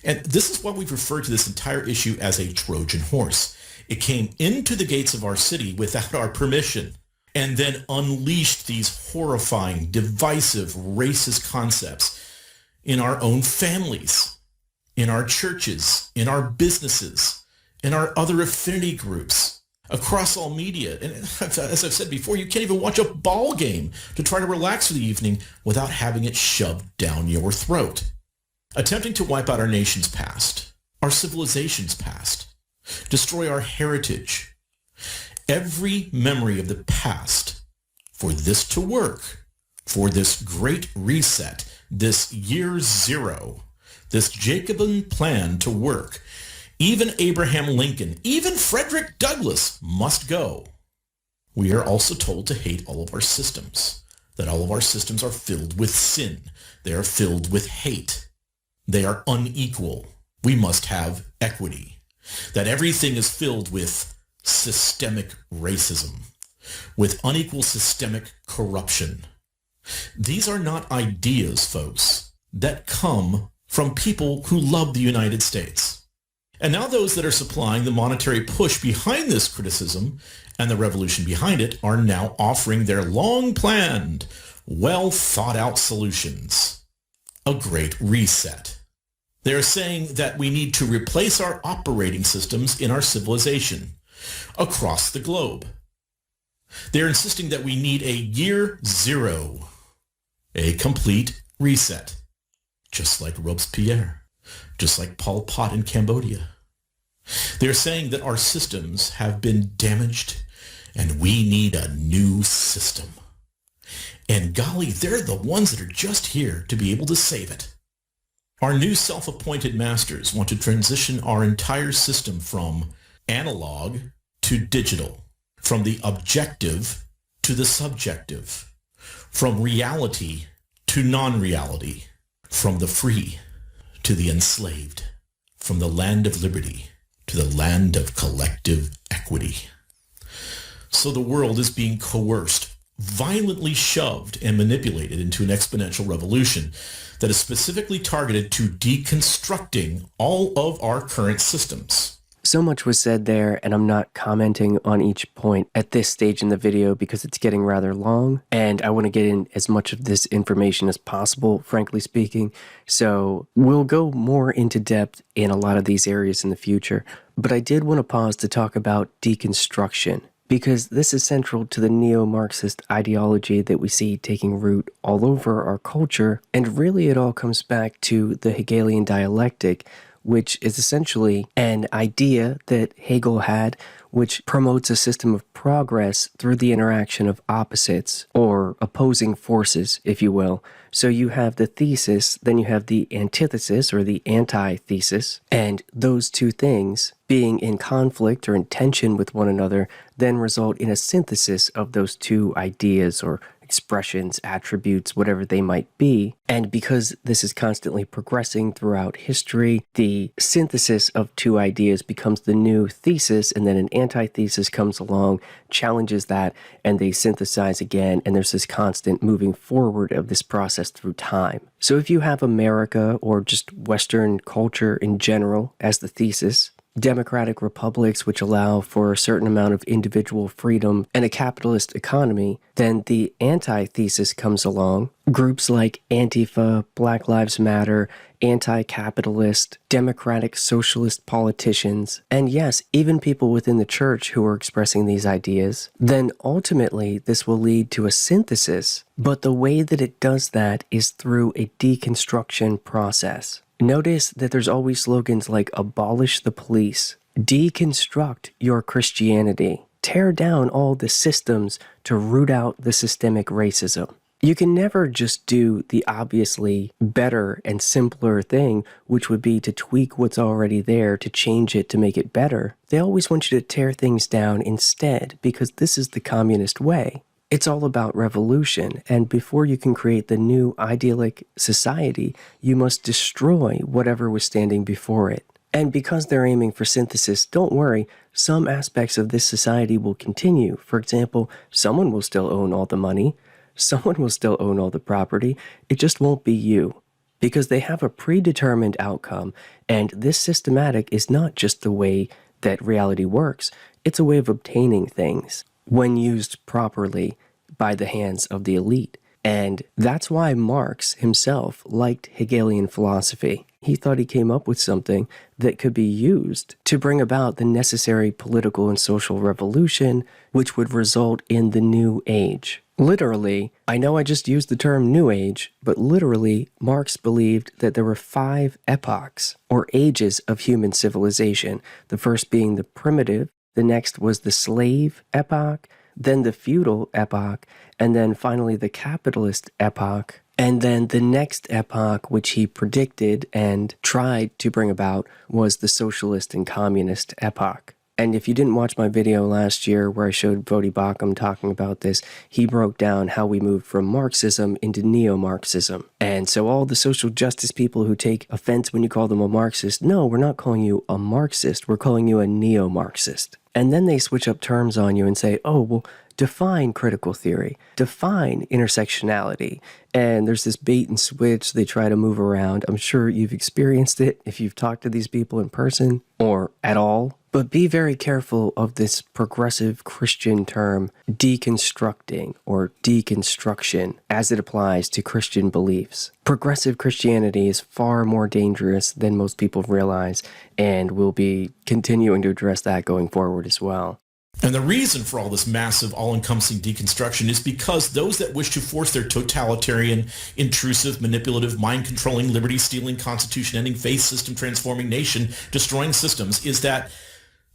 And this is why we've referred to this entire issue as a Trojan horse. It came into the gates of our city without our permission and then unleashed these horrifying, divisive, racist concepts in our own families, in our churches, in our businesses, in our other affinity groups, across all media. And as I've said before, you can't even watch a ball game to try to relax for the evening without having it shoved down your throat. Attempting to wipe out our nation's past, our civilization's past, destroy our heritage. Every memory of the past, for this to work, for this great reset, this year zero, this Jacobin plan to work, even Abraham Lincoln, even Frederick Douglass must go. We are also told to hate all of our systems, that all of our systems are filled with sin. They are filled with hate. They are unequal. We must have equity. That everything is filled with systemic racism, with unequal systemic corruption. These are not ideas, folks, that come from people who love the United States. And now those that are supplying the monetary push behind this criticism and the revolution behind it are now offering their long-planned, well-thought-out solutions. A great reset. They're saying that we need to replace our operating systems in our civilization across the globe. They're insisting that we need a year zero, a complete reset, just like Robespierre, just like Pol Pot in Cambodia. They're saying that our systems have been damaged and we need a new system. And golly, they're the ones that are just here to be able to save it. Our new self-appointed masters want to transition our entire system from analog to digital, from the objective to the subjective, from reality to non-reality, from the free to the enslaved, from the land of liberty to the land of collective equity. So the world is being coerced, violently shoved and manipulated into an exponential revolution that is specifically targeted to deconstructing all of our current systems. So much was said there, and I'm not commenting on each point at this stage in the video because it's getting rather long, and I want to get in as much of this information as possible, frankly speaking. So we'll go more into depth in a lot of these areas in the future, but I did want to pause to talk about deconstruction, because this is central to the neo-Marxist ideology that we see taking root all over our culture, and really it all comes back to the Hegelian dialectic, which is essentially an idea that Hegel had, which promotes a system of progress through the interaction of opposites, or opposing forces, if you will. So you have the thesis, then you have the antithesis, or the antithesis, and those two things, being in conflict or in tension with one another, then result in a synthesis of those two ideas or expressions, attributes, whatever they might be. And because this is constantly progressing throughout history, the synthesis of two ideas becomes the new thesis, and then an antithesis comes along, challenges that, and they synthesize again, and there's this constant moving forward of this process through time. So if you have America, or just Western culture in general, as the thesis, democratic republics which allow for a certain amount of individual freedom and a capitalist economy, then the antithesis comes along. Groups like Antifa, Black Lives Matter, anti-capitalist, democratic socialist politicians, and yes, even people within the church who are expressing these ideas, then ultimately this will lead to a synthesis. But the way that it does that is through a deconstruction process. Notice that there's always slogans like abolish the police, deconstruct your Christianity, tear down all the systems to root out the systemic racism. You can never just do the obviously better and simpler thing, which would be to tweak what's already there to change it to make it better. They always want you to tear things down instead, because this is the communist way. It's all about revolution, and before you can create the new idyllic society, you must destroy whatever was standing before it. And because they're aiming for synthesis, don't worry, some aspects of this society will continue. For example, someone will still own all the money, someone will still own all the property, it just won't be you. because they have a predetermined outcome, and this systematic is not just the way that reality works, it's a way of obtaining things when used properly by the hands of the elite. And that's why Marx himself liked Hegelian philosophy. He thought he came up with something that could be used to bring about the necessary political and social revolution, which would result in the New Age. Literally, I know I just used the term New Age, but literally, Marx believed that there were 5 epochs, or ages of human civilization. The first being the primitive, the next was the slave epoch, then the feudal epoch, and then finally the capitalist epoch. And then the next epoch, which he predicted and tried to bring about, was the socialist and communist epoch. And if you didn't watch my video last year where I showed Vodi Bakum talking about this, he broke down how we moved from Marxism into neo-Marxism. And so all the social justice people who take offense when you call them a Marxist, no, we're not calling you a Marxist, we're calling you a neo-Marxist. And then they switch up terms on you and say, oh, well, define critical theory, define intersectionality. And there's this bait and switch they try to move around. I'm sure you've experienced it if you've talked to these people in person or at all. But be very careful of this progressive Christian term, deconstructing or deconstruction, as it applies to Christian beliefs. Progressive Christianity is far more dangerous than most people realize, and we'll be continuing to address that going forward as well. And the reason for all this massive, all-encompassing deconstruction is because those that wish to force their totalitarian, intrusive, manipulative, mind-controlling, liberty-stealing, constitution-ending, faith system-transforming, nation-destroying systems is that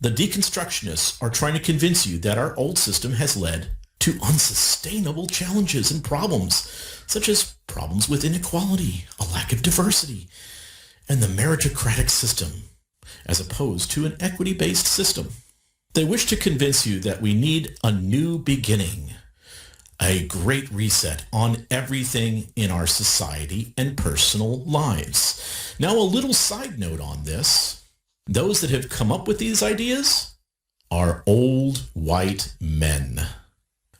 the deconstructionists are trying to convince you that our old system has led to unsustainable challenges and problems, such as problems with inequality, a lack of diversity, and the meritocratic system, as opposed to an equity-based system. They wish to convince you that we need a new beginning, a great reset on everything in our society and personal lives. Now, a little side note on this. Those that have come up with these ideas are old white men.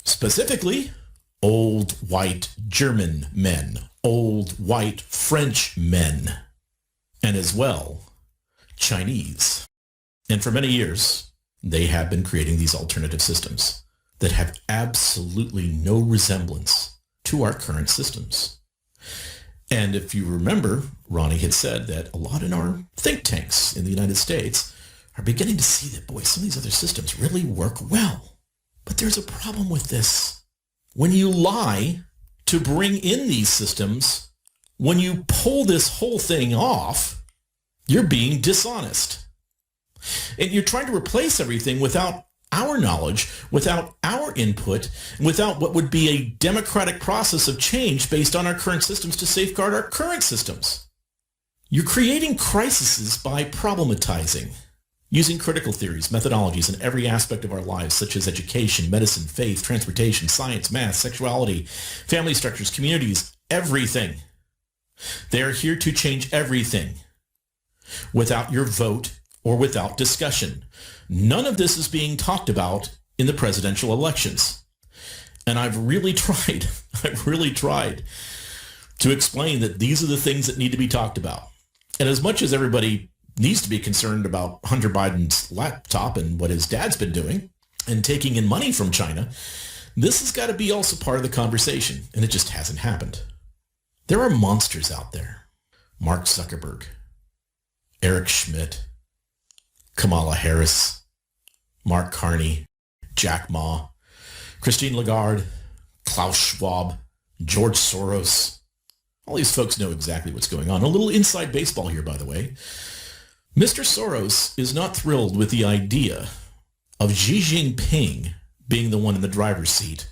Specifically, old white German men, old white French men, and as well, Chinese. And for many years, they have been creating these alternative systems that have absolutely no resemblance to our current systems. And if you remember, Ronnie had said that a lot in our think tanks in the United States are beginning to see that, boy, some of these other systems really work well. But there's a problem with this. When you lie to bring in these systems, when you pull this whole thing off, you're being dishonest. And you're trying to replace everything without our knowledge, without our input, without what would be a democratic process of change based on our current systems to safeguard our current systems. You're creating crises by problematizing, using critical theories, methodologies in every aspect of our lives, such as education, medicine, faith, transportation, science, math, sexuality, family structures, communities, everything. They are here to change everything without your vote or without discussion. None of this is being talked about in the presidential elections. And I've really tried to explain that these are the things that need to be talked about. And as much as everybody needs to be concerned about Hunter Biden's laptop and what his dad's been doing and taking in money from China, this has got to be also part of the conversation, and it just hasn't happened. There are monsters out there. Mark Zuckerberg, Eric Schmidt, Kamala Harris, Mark Carney, Jack Ma, Christine Lagarde, Klaus Schwab, George Soros. All these folks know exactly what's going on. A little inside baseball here, by the way. Mr. Soros is not thrilled with the idea of Xi Jinping being the one in the driver's seat,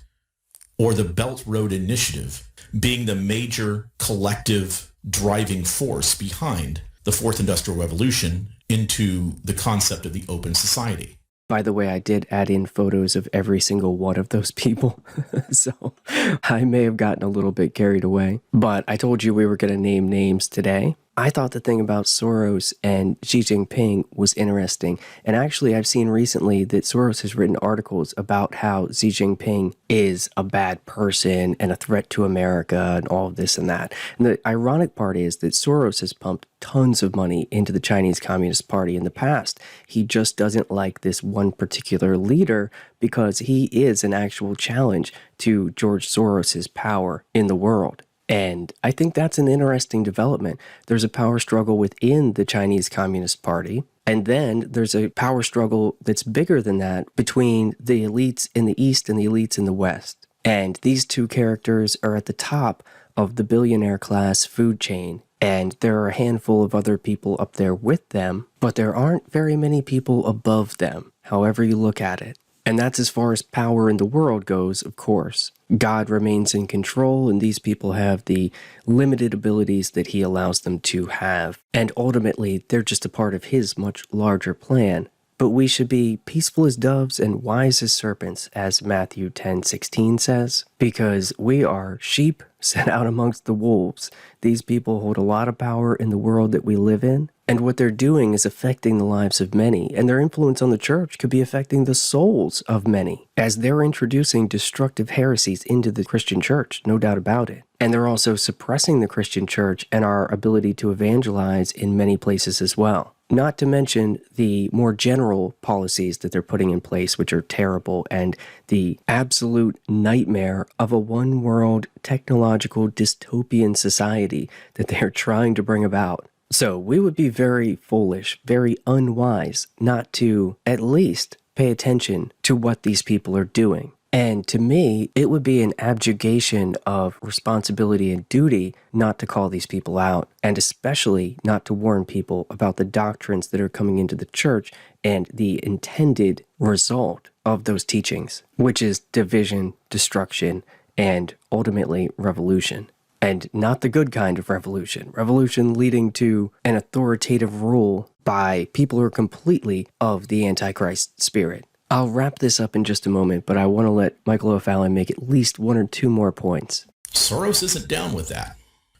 or the Belt Road Initiative being the major collective driving force behind the Fourth Industrial Revolution into the concept of the open society. By the way, I did add in photos of every single one of those people, so I may have gotten a little bit carried away. But I told you we were going to name names today. I thought the thing about Soros and Xi Jinping was interesting. And actually, I've seen recently that Soros has written articles about how Xi Jinping is a bad person and a threat to America and all of this and that. And the ironic part is that Soros has pumped tons of money into the Chinese Communist Party in the past. He just doesn't like this one particular leader because he is an actual challenge to George Soros's power in the world. And I think that's an interesting development. There's a power struggle within the Chinese Communist Party. And then there's a power struggle that's bigger than that between the elites in the East and the elites in the West. And these two characters are at the top of the billionaire class food chain. And there are a handful of other people up there with them, but there aren't very many people above them, however you look at it. And that's as far as power in the world goes, of course. God remains in control, and these people have the limited abilities that he allows them to have. And ultimately, they're just a part of his much larger plan. But we should be peaceful as doves and wise as serpents, as Matthew 10:16 says, because we are sheep sent out amongst the wolves. These people hold a lot of power in the world that we live in, and what they're doing is affecting the lives of many, and their influence on the church could be affecting the souls of many, as they're introducing destructive heresies into the Christian church, no doubt about it. And they're also suppressing the Christian church and our ability to evangelize in many places as well. Not to mention the more general policies that they're putting in place, which are terrible, and the absolute nightmare of a one-world technological dystopian society that they're trying to bring about. So we would be very foolish, very unwise not to at least pay attention to what these people are doing. And to me, it would be an abjugation of responsibility and duty not to call these people out, and especially not to warn people about the doctrines that are coming into the church and the intended result of those teachings, which is division, destruction, and ultimately revolution. And not the good kind of revolution. Revolution leading to an authoritative rule by people who are completely of the Antichrist spirit. I'll wrap this up in just a moment, but I want to let Michael O'Fallon make at least one or two more points. Soros isn't down with that.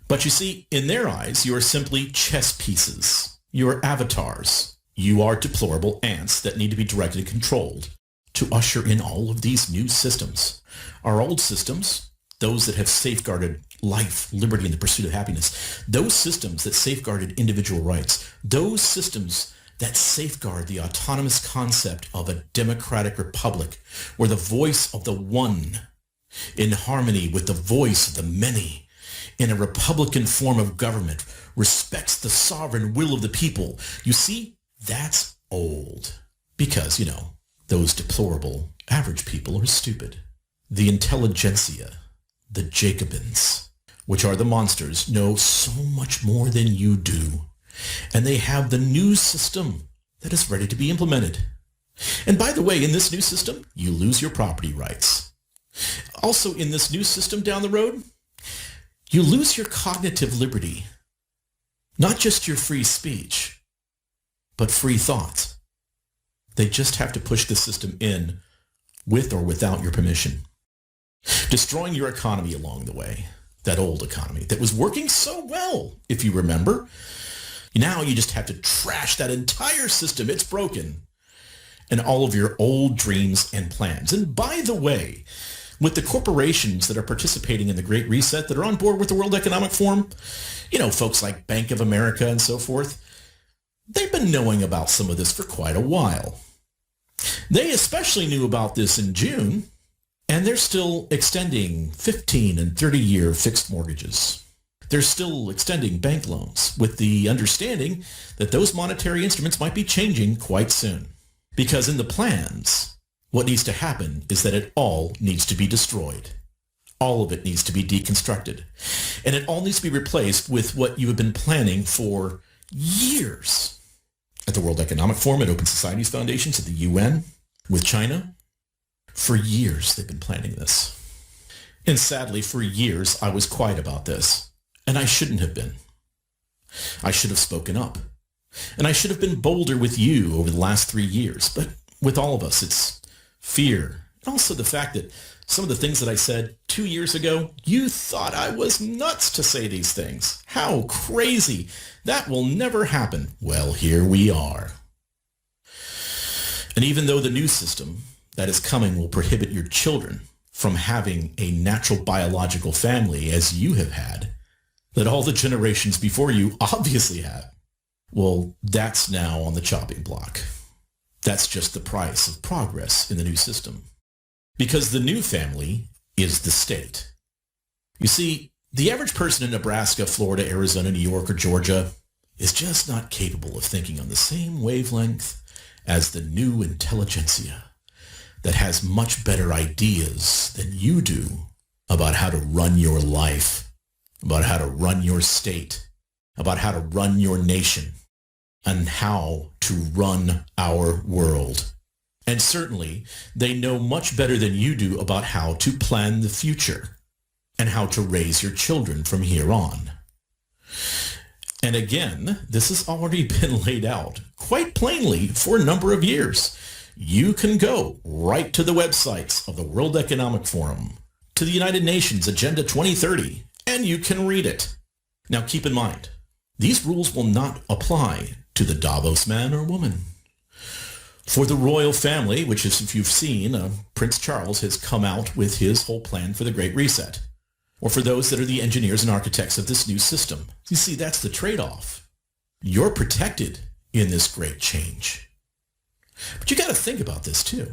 But you see, in their eyes, you are simply chess pieces. You are avatars. You are deplorable ants that need to be directed and controlled to usher in all of these new systems. Our old systems, those that have safeguarded life, liberty, and the pursuit of happiness, those systems that safeguarded individual rights, those systems that safeguard the autonomous concept of a democratic republic where the voice of the one in harmony with the voice of the many in a republican form of government respects the sovereign will of the people. You see, that's old because, those deplorable average people are stupid. The intelligentsia, the Jacobins, which are the monsters, know so much more than you do. And they have the new system that is ready to be implemented. And by the way, in this new system, you lose your property rights. Also, in this new system down the road, you lose your cognitive liberty. Not just your free speech, but free thought. They just have to push the system in with or without your permission. Destroying your economy along the way, that old economy that was working so well, if you remember. Now you just have to trash that entire system. It's broken. And all of your old dreams and plans. And by the way, with the corporations that are participating in the Great Reset that are on board with the World Economic Forum, folks like Bank of America and so forth, they've been knowing about some of this for quite a while. They especially knew about this in June, and they're still extending 15 and 30-year fixed mortgages. They're still extending bank loans with the understanding that those monetary instruments might be changing quite soon. Because in the plans, what needs to happen is that it all needs to be destroyed. All of it needs to be deconstructed. And it all needs to be replaced with what you have been planning for years. At the World Economic Forum, at Open Societies Foundations, at the UN, with China. For years they've been planning this. And sadly, for years I was quiet about this. And I shouldn't have been. I should have spoken up. And I should have been bolder with you over the last 3 years. But with all of us, it's fear. And also the fact that Some of the things that I said 2 years ago, you thought I was nuts to say these things. How crazy. That will never happen. Well, here we are. And even though the new system that is coming will prohibit your children from having a natural biological family as you have had, that all the generations before you obviously had, well, that's now on the chopping block. That's just the price of progress in the new system. Because the new family is the state. You see, the average person in Nebraska, Florida, Arizona, New York, or Georgia is just not capable of thinking on the same wavelength as the new intelligentsia that has much better ideas than you do about how to run your life, about how to run your state, about how to run your nation, and how to run our world. And certainly, they know much better than you do about how to plan the future and how to raise your children from here on. And again, this has already been laid out quite plainly for a number of years. You can go right to the websites of the World Economic Forum, to the United Nations Agenda 2030, and you can read it. Now keep in mind, these rules will not apply to the Davos man or woman. For the royal family, which is, if you've seen, Prince Charles has come out with his whole plan for the Great Reset. Or for those that are the engineers and architects of this new system. You see, that's the trade-off. You're protected in this great change. But you got to think about this too.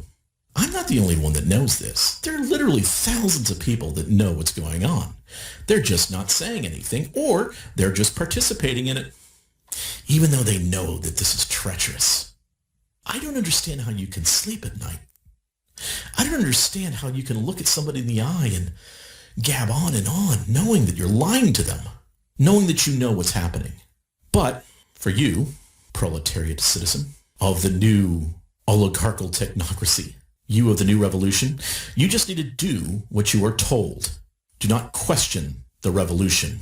I'm not the only one that knows this. There are literally thousands of people that know what's going on. They're just not saying anything, or they're just participating in it, even though they know that this is treacherous. I don't understand how you can sleep at night. I don't understand how you can look at somebody in the eye and gab on and on, knowing that you're lying to them, knowing that you know what's happening. But for you, proletariat citizen of the new oligarchical technocracy, you of the new revolution, you just need to do what you are told. Do not question the revolution.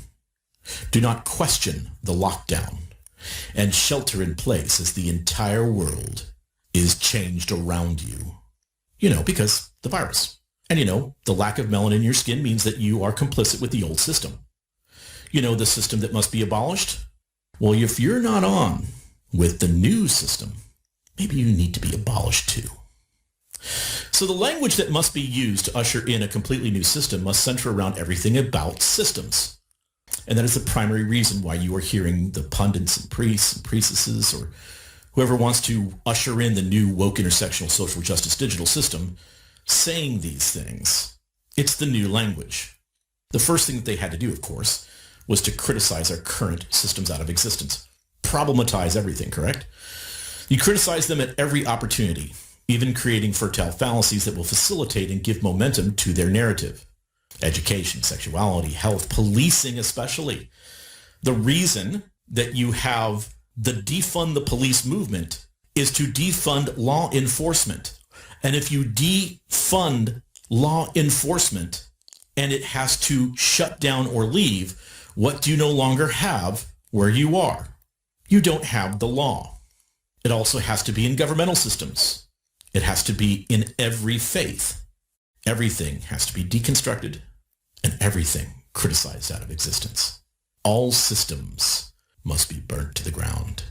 Do not question the lockdown, and shelter in place as the entire world is changed around you. You know, because the virus. And you know, the lack of melanin in your skin means that you are complicit with the old system. You know, the system that must be abolished? Well, if you're not on with the new system, maybe you need to be abolished too. So the language that must be used to usher in a completely new system must center around everything about systems. And that is the primary reason why you are hearing the pundits and priests and priestesses or whoever wants to usher in the new woke intersectional social justice digital system saying these things. It's the new language. The first thing that they had to do, of course, was to criticize our current systems out of existence. Problematize everything, correct? You criticize them at every opportunity, even creating fertile fallacies that will facilitate and give momentum to their narrative. Education, sexuality, health, policing especially. The reason that you have the defund the police movement is to defund law enforcement. And if you defund law enforcement and it has to shut down or leave, what do you no longer have where you are? You don't have the law. It also has to be in governmental systems. It has to be in every faith. Everything has to be deconstructed and everything criticized out of existence. All systems must be burnt to the ground.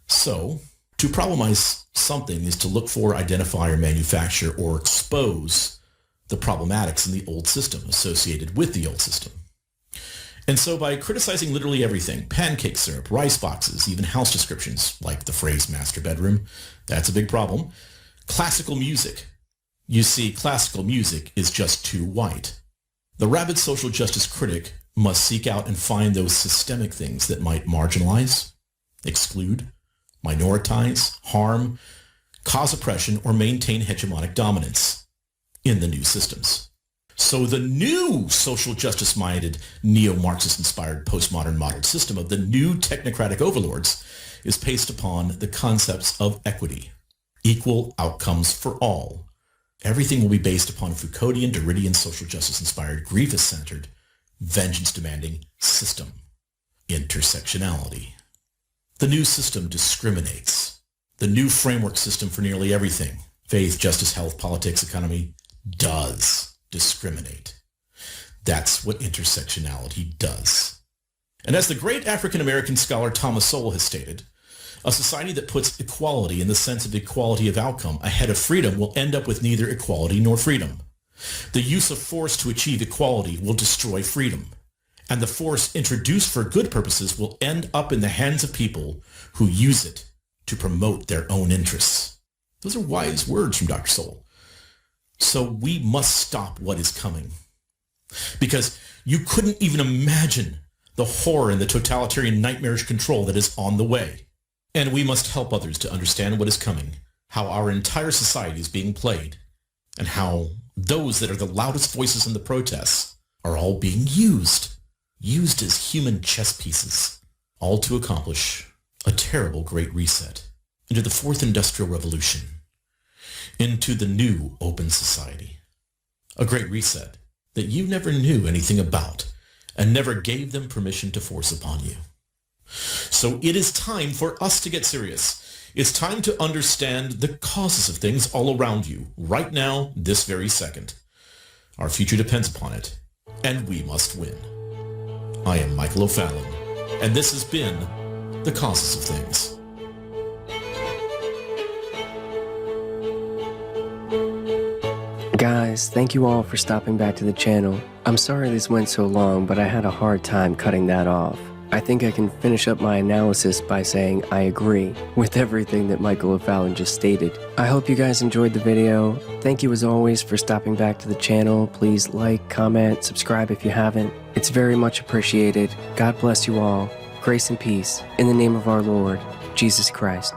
So, to problemize something is to look for, identify, or manufacture or expose the problematics in the old system associated with the old system. And so by criticizing literally everything, pancake syrup, rice boxes, even house descriptions, like the phrase master bedroom, that's a big problem. Classical music. You see, classical music is just too white. The rabid social justice critic must seek out and find those systemic things that might marginalize, exclude, minoritize, harm, cause oppression, or maintain hegemonic dominance in the new systems. So the new social justice-minded, neo-Marxist-inspired postmodern modern system of the new technocratic overlords is based upon the concepts of equity, equal outcomes for all. Everything will be based upon Foucauldian, Derridian, social justice-inspired, grievous-centered, vengeance-demanding system, intersectionality. The new system discriminates. The new framework system for nearly everything, faith, justice, health, politics, economy, does discriminate. That's what intersectionality does. And as the great African-American scholar Thomas Sowell has stated, a society that puts equality in the sense of equality of outcome ahead of freedom will end up with neither equality nor freedom. The use of force to achieve equality will destroy freedom, and the force introduced for good purposes will end up in the hands of people who use it to promote their own interests. Those are wise words from Dr. Sowell. So we must stop what is coming, because you couldn't even imagine the horror and the totalitarian nightmarish control that is on the way. And we must help others to understand what is coming, how our entire society is being played, and how those that are the loudest voices in the protests are all being used as human chess pieces, all to accomplish a terrible great reset into the fourth industrial revolution, into the new open society. A great reset that you never knew anything about and never gave them permission to force upon you. So it is time for us to get serious. It's time to understand the causes of things all around you, right now, this very second. Our future depends upon it, and we must win. I am Michael O'Fallon, and this has been The Causes of Things. Guys, thank you all for stopping back to the channel. I'm sorry this went so long, but I had a hard time cutting that off. I think I can finish up my analysis by saying I agree with everything that Michael O'Fallon just stated. I hope you guys enjoyed the video. Thank you as always for stopping back to the channel. Please like, comment, subscribe if you haven't. It's very much appreciated. God bless you all. Grace and peace in the name of our Lord, Jesus Christ.